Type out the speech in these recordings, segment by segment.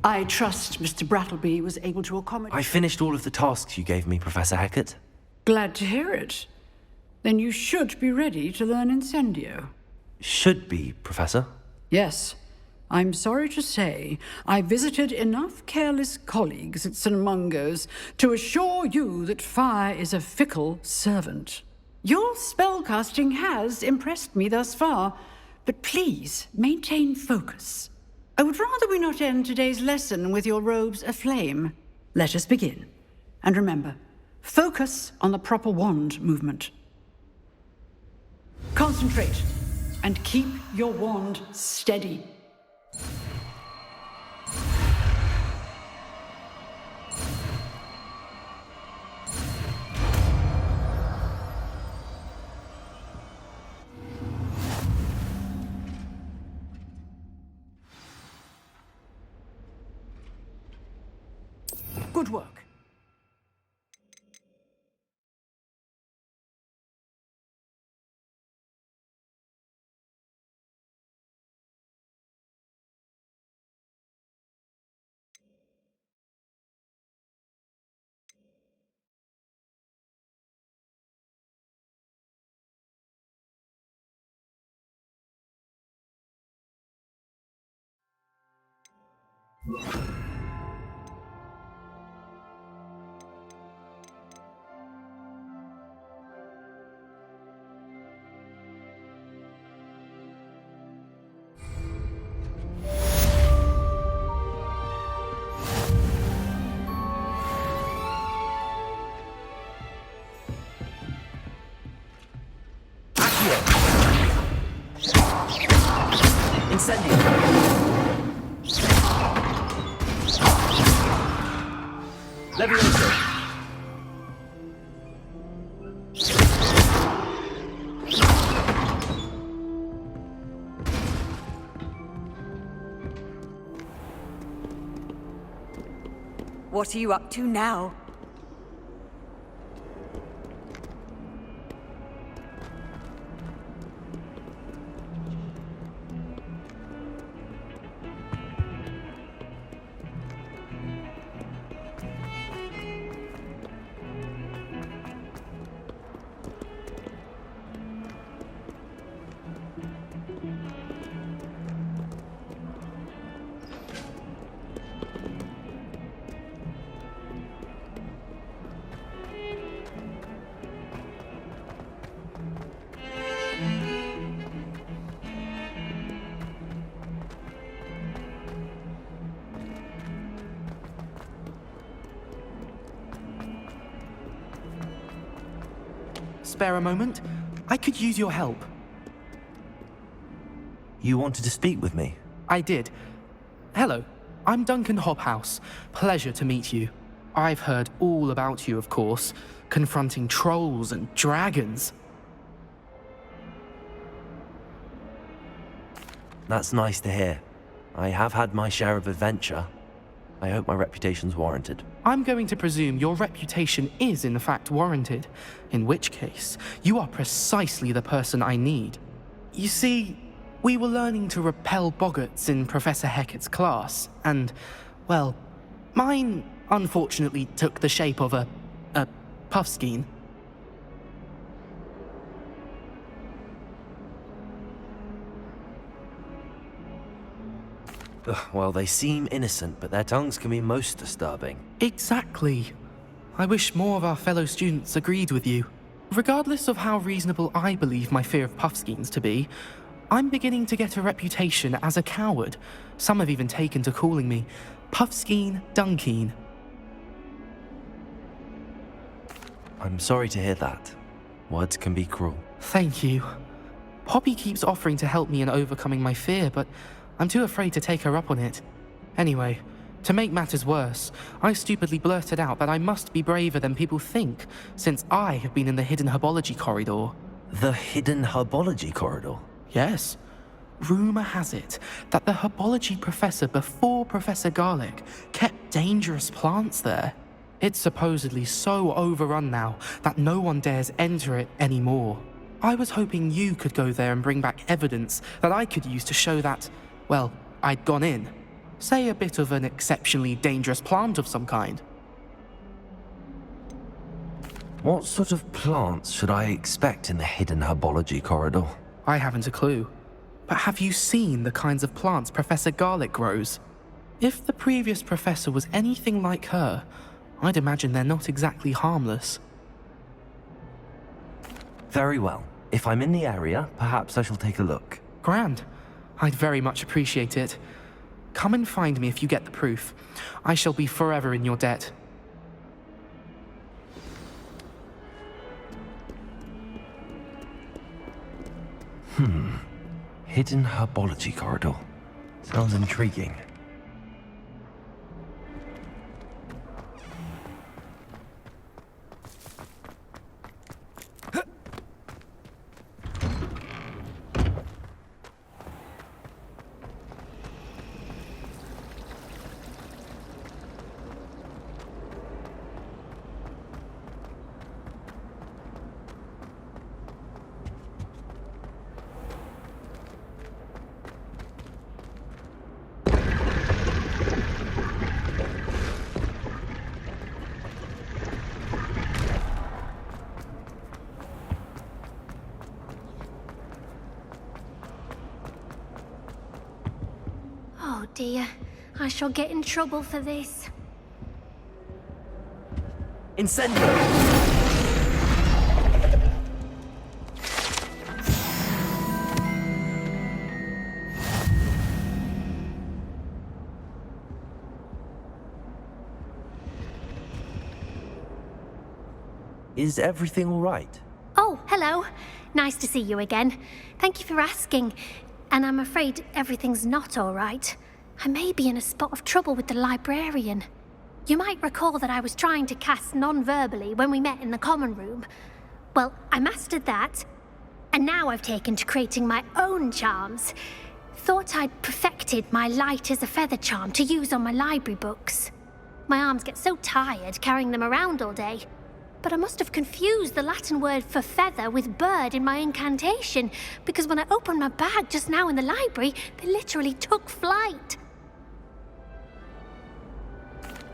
I trust Mr. Brattleby was able to accommodate... I finished all of the tasks you gave me, Professor Hecat. Glad to hear it. Then you should be ready to learn Incendio. Should be, Professor? Yes. I'm sorry to say, I visited enough careless colleagues at St. Mungo's to assure you that fire is a fickle servant. Your spellcasting has impressed me thus far, but please maintain focus. I would rather we not end today's lesson with your robes aflame. Let us begin. And remember, focus on the proper wand movement. Concentrate, and keep your wand steady. Good work. Incendio! Levioso! What are you up to now? Spare a moment? I could use your help. You wanted to speak with me? I did. Hello, I'm Duncan Hobhouse. Pleasure to meet you. I've heard all about you, of course, confronting trolls and dragons. That's nice to hear. I have had my share of adventure. I hope my reputation's warranted. I'm going to presume your reputation is in fact warranted, in which case, you are precisely the person I need. You see, we were learning to repel boggarts in Professor Hecat's class, and, well, mine unfortunately took the shape of a puffskein. Ugh, well, they seem innocent, but their tongues can be most disturbing. Exactly. I wish more of our fellow students agreed with you. Regardless of how reasonable I believe my fear of puffskeins to be, I'm beginning to get a reputation as a coward. Some have even taken to calling me Puffskeen Dunkeen. I'm sorry to hear that. Words can be cruel. Thank you. Poppy keeps offering to help me in overcoming my fear, but I'm too afraid to take her up on it. Anyway, to make matters worse, I stupidly blurted out that I must be braver than people think, since I have been in the hidden herbology corridor. The hidden herbology corridor? Yes. Rumour has it that the herbology professor before Professor Garlic kept dangerous plants there. It's supposedly so overrun now that no one dares enter it anymore. I was hoping you could go there and bring back evidence that I could use to show that, well, I'd gone in. Say a bit of an exceptionally dangerous plant of some kind. What sort of plants should I expect in the hidden herbology corridor? I haven't a clue. But have you seen the kinds of plants Professor Garlick grows? If the previous professor was anything like her, I'd imagine they're not exactly harmless. Very well. If I'm in the area, perhaps I shall take a look. Grand. I'd very much appreciate it. Come and find me if you get the proof. I shall be forever in your debt. Hidden herbology corridor. Sounds intriguing. Oh dear, I shall get in trouble for this. Incendio! Is everything all right? Oh, hello. Nice to see you again. Thank you for asking. And I'm afraid everything's not all right. I may be in a spot of trouble with the librarian. You might recall that I was trying to cast non-verbally when we met in the common room. Well, I mastered that, and now I've taken to creating my own charms. Thought I'd perfected my light as a feather charm to use on my library books. My arms get so tired carrying them around all day. But I must have confused the Latin word for feather with bird in my incantation, because when I opened my bag just now in the library, they literally took flight.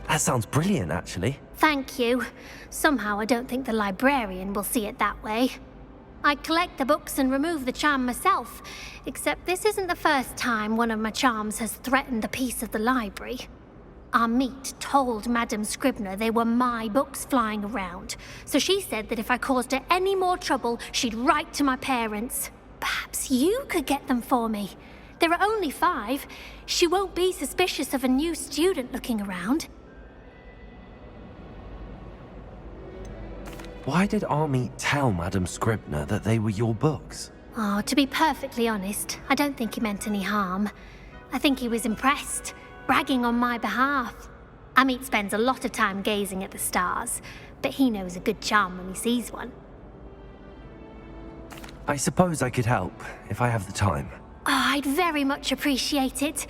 That sounds brilliant, actually. Thank you. Somehow I don't think the librarian will see it that way. I collect the books and remove the charm myself, except this isn't the first time one of my charms has threatened the peace of the library. Our meet told Madame Scribner they were my books flying around, so she said that if I caused her any more trouble, she'd write to my parents. Perhaps you could get them for me. There are only 5. She won't be suspicious of a new student looking around. Why did Army tell Madame Scribner that they were your books? Oh, to be perfectly honest, I don't think he meant any harm. I think he was impressed, bragging on my behalf. Amit spends a lot of time gazing at the stars, but he knows a good charm when he sees one. I suppose I could help, if I have the time. Oh, I'd very much appreciate it.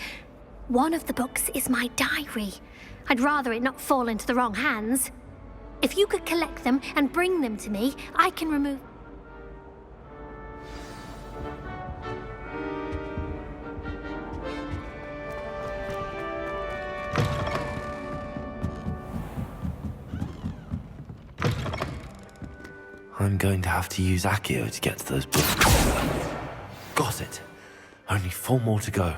One of the books is my diary. I'd rather it not fall into the wrong hands. If you could collect them and bring them to me, I can remove... I'm going to have to use Accio to get to those books. Got it. Only 4 more to go.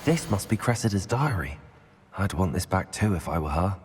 This must be Cressida's diary. I'd want this back too if I were her.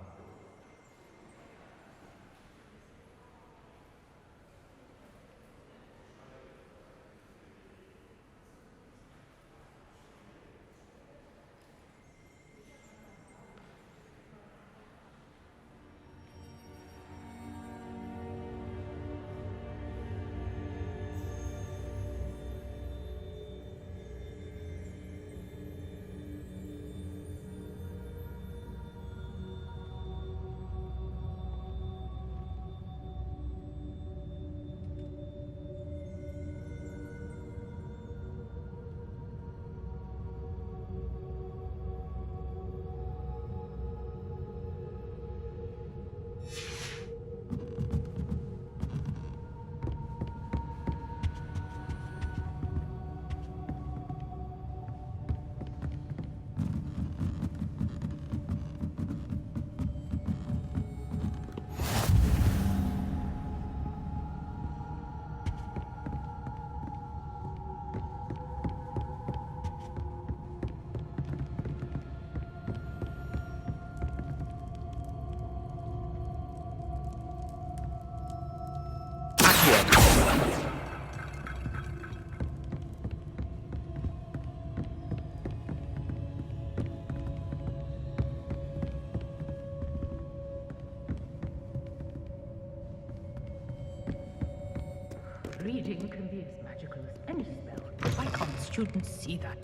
Reading can be as magical as any spell. Why can't students see that?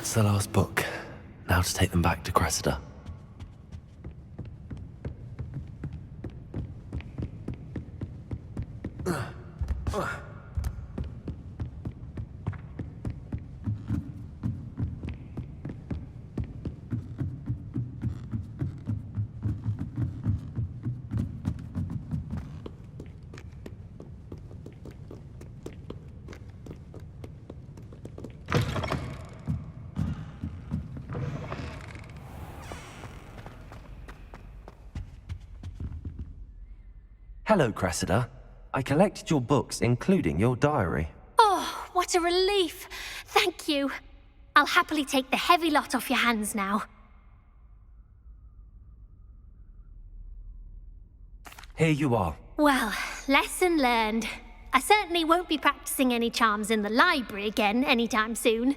That's the last book. Now to take them back to Cressida. Hello, Cressida. I collected your books, including your diary. Oh, what a relief. Thank you. I'll happily take the heavy lot off your hands now. Here you are. Well, lesson learned. I certainly won't be practicing any charms in the library again anytime soon.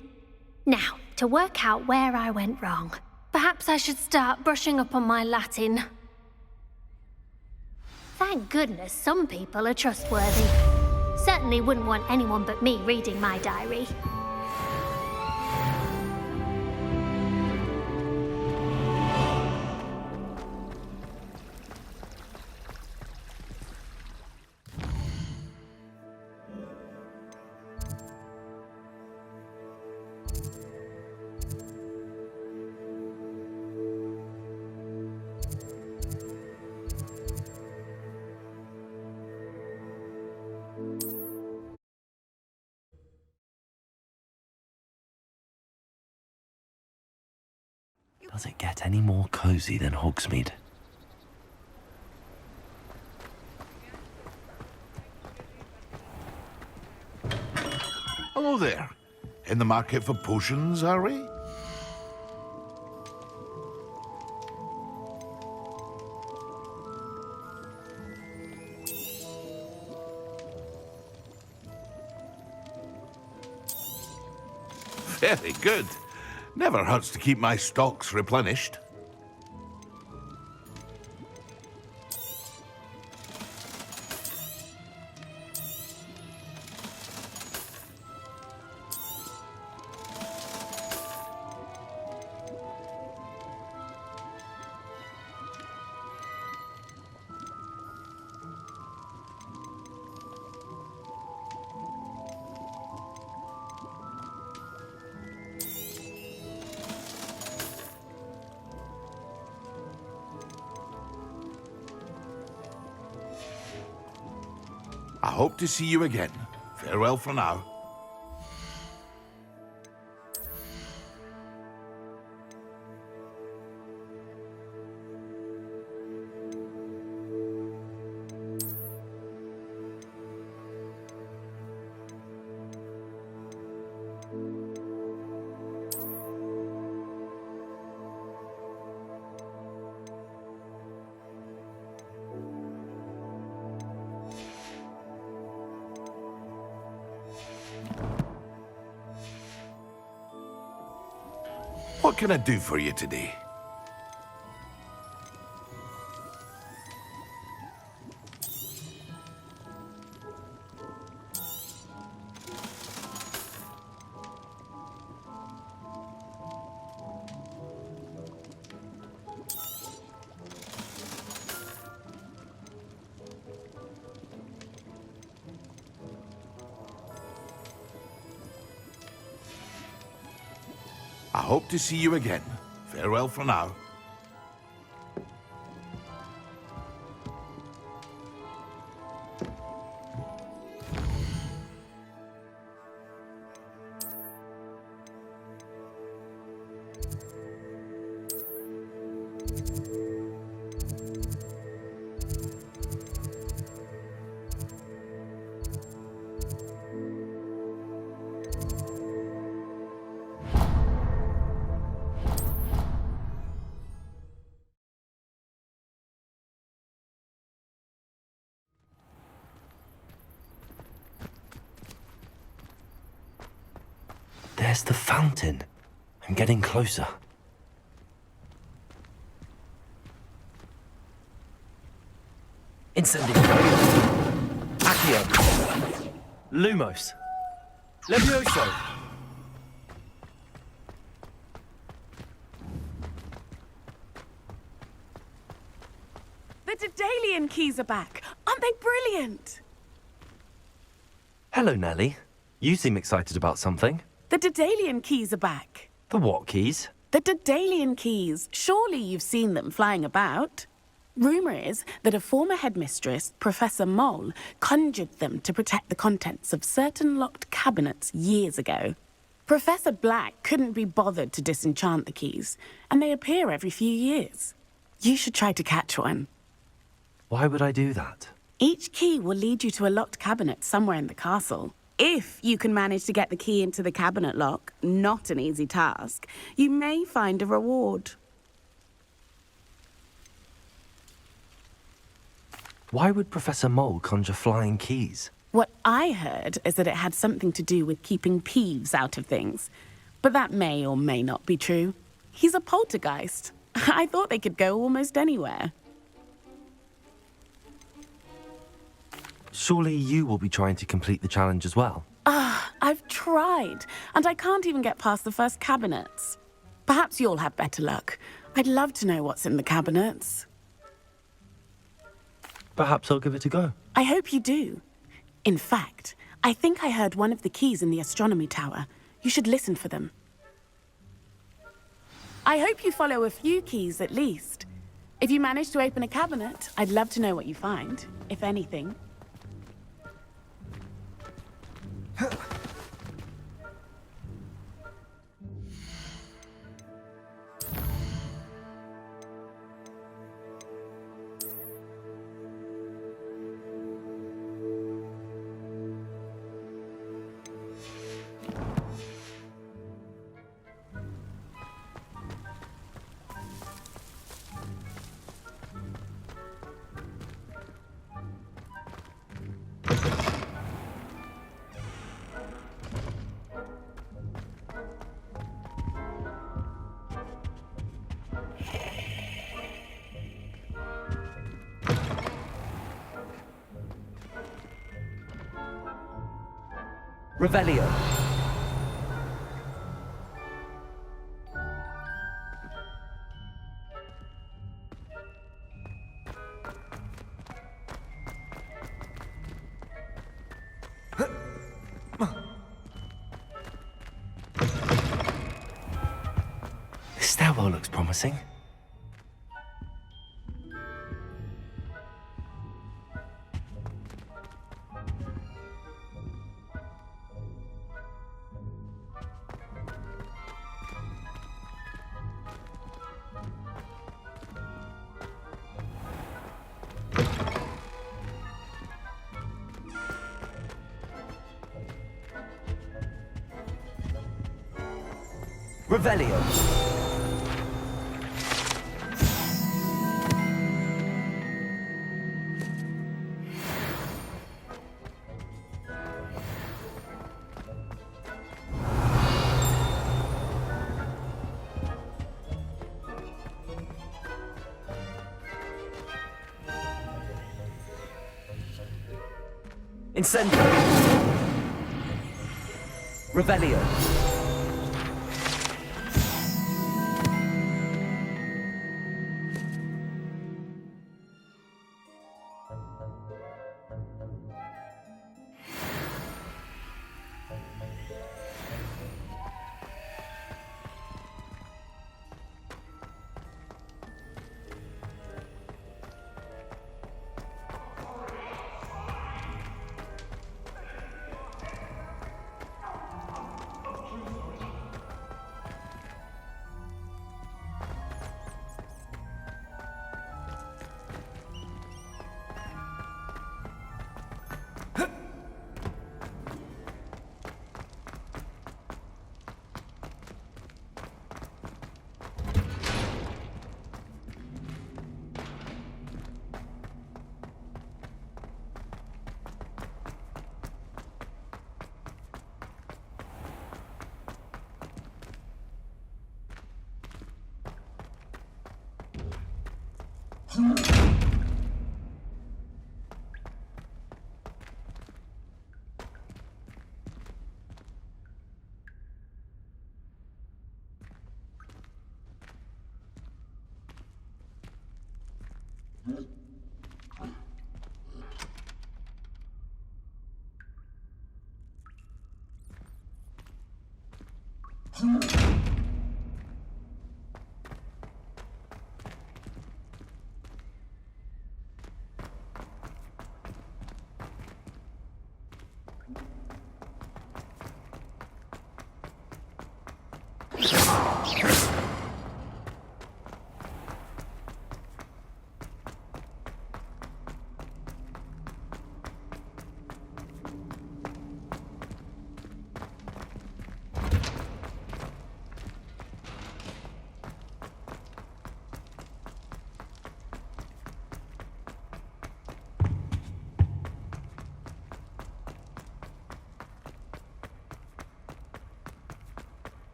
Now, to work out where I went wrong. Perhaps I should start brushing up on my Latin. Thank goodness some people are trustworthy. Certainly wouldn't want anyone but me reading my diary. Does it get any more cozy than Hogsmeade? Hello there. In the market for potions, are we? Very good. Never hurts to keep my stocks replenished. I hope to see you again. Farewell for now. What can I do for you today? I hope to see you again. Farewell for now. There's the fountain. I'm getting closer. Incendio. Accio. Lumos. Levioso. The Daedalian keys are back. Aren't they brilliant? Hello, Nellie. You seem excited about something. The Daedalian keys are back. The what keys? The Daedalian keys. Surely you've seen them flying about. Rumour is that a former headmistress, Professor Mole, conjured them to protect the contents of certain locked cabinets years ago. Professor Black couldn't be bothered to disenchant the keys, and they appear every few years. You should try to catch one. Why would I do that? Each key will lead you to a locked cabinet somewhere in the castle. If you can manage to get the key into the cabinet lock, not an easy task, you may find a reward. Why would Professor Mole conjure flying keys? What I heard is that it had something to do with keeping Peeves out of things. But that may or may not be true. He's a poltergeist. I thought they could go almost anywhere. Surely you will be trying to complete the challenge as well. I've tried, and I can't even get past the first cabinets. Perhaps you'll have better luck. I'd love to know what's in the cabinets. Perhaps I'll give it a go. I hope you do. In fact, I think I heard one of the keys in the astronomy tower. You should listen for them. I hope you follow a few keys at least. If you manage to open a cabinet, I'd love to know what you find, if anything. Huh. Revelio. This stairwell looks promising. Revelio. Incendio. Revelio.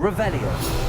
Revelio.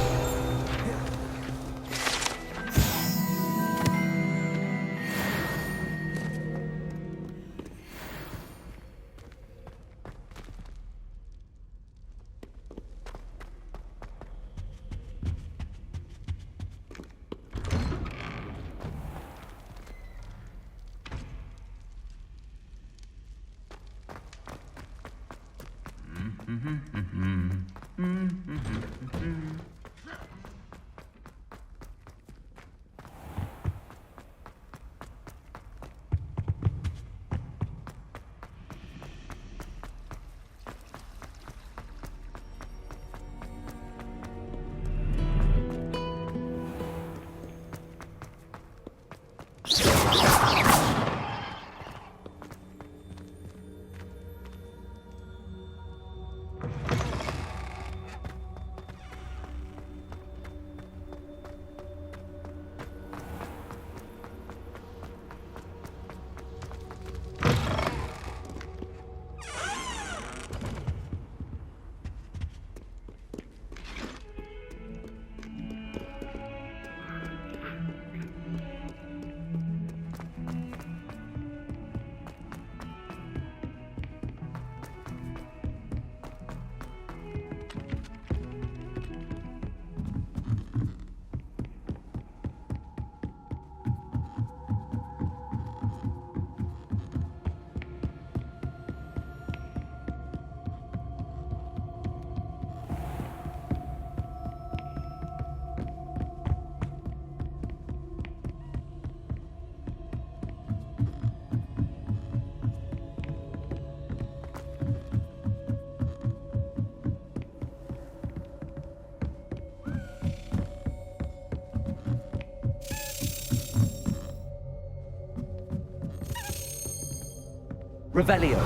Revelio.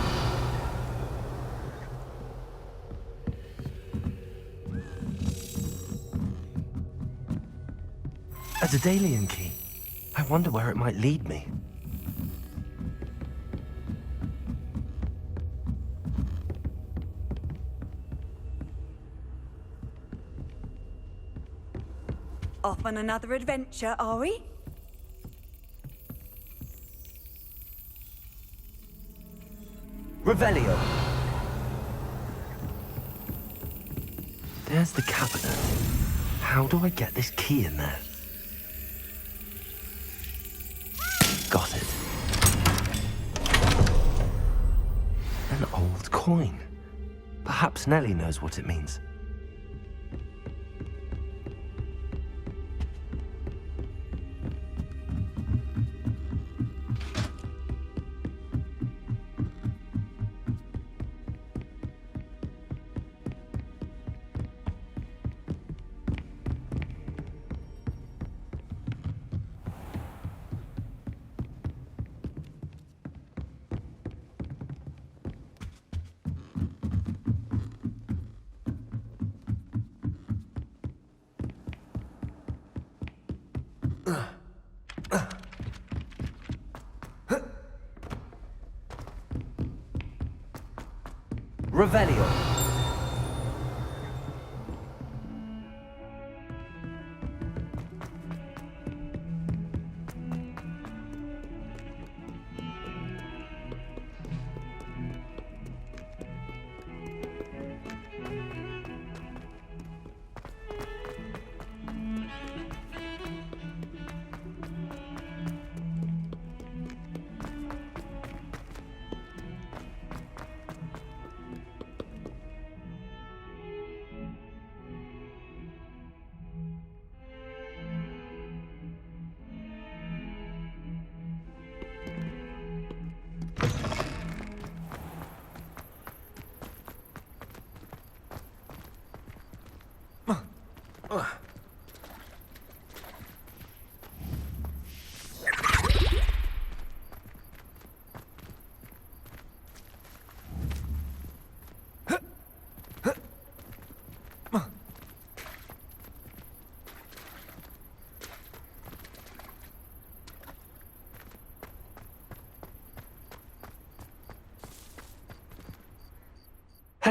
A Daedalian key. I wonder where it might lead me. Off on another adventure, are we? Revelio. There's the cabinet. How do I get this key in there? Got it. An old coin. Perhaps Nellie knows what it means. Revelio.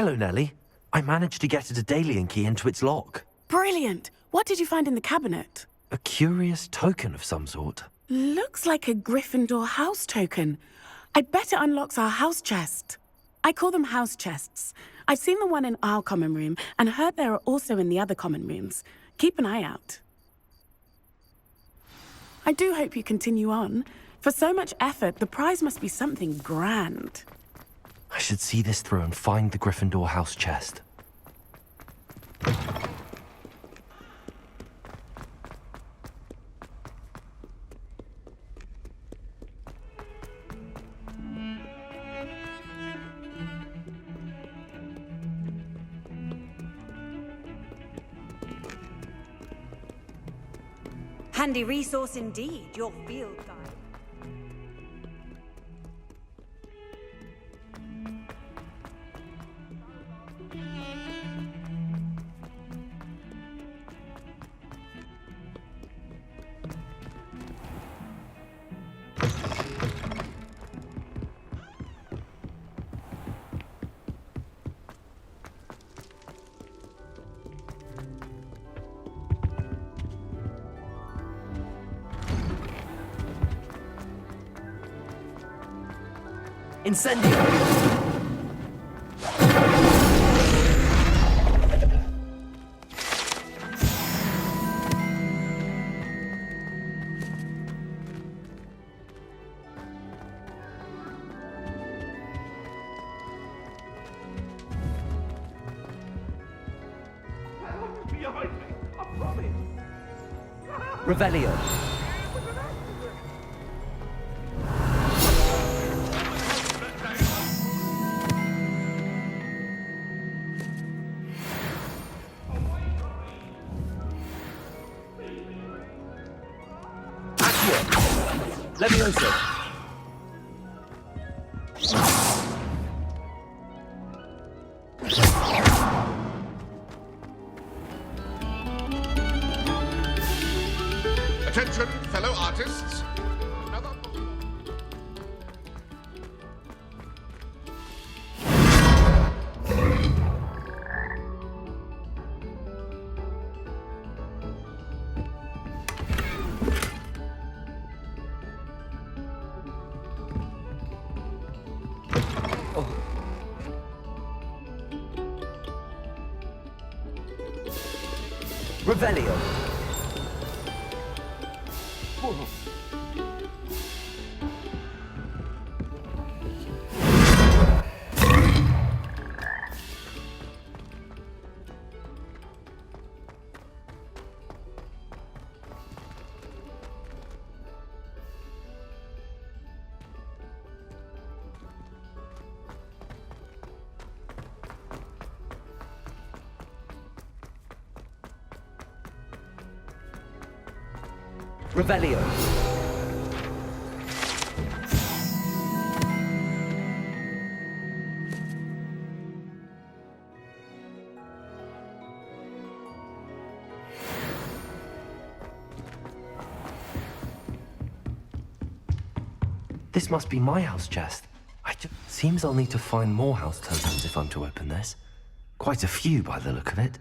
Hello, Nellie. I managed to get a Daedalian key into its lock. Brilliant! What did you find in the cabinet? A curious token of some sort. Looks like a Gryffindor house token. I bet it unlocks our house chest. I call them house chests. I've seen the one in our common room and heard there are also in the other common rooms. Keep an eye out. I do hope you continue on. For so much effort, the prize must be something grand. I should see this through and find the Gryffindor house chest. Handy resource indeed, your field guide. Incendio. Revelio. Levioso. Attention, fellow artists. Another... Revelio. Revelio. This must be my house chest. Seems I'll need to find more house tokens if I'm to open this. Quite a few by the look of it.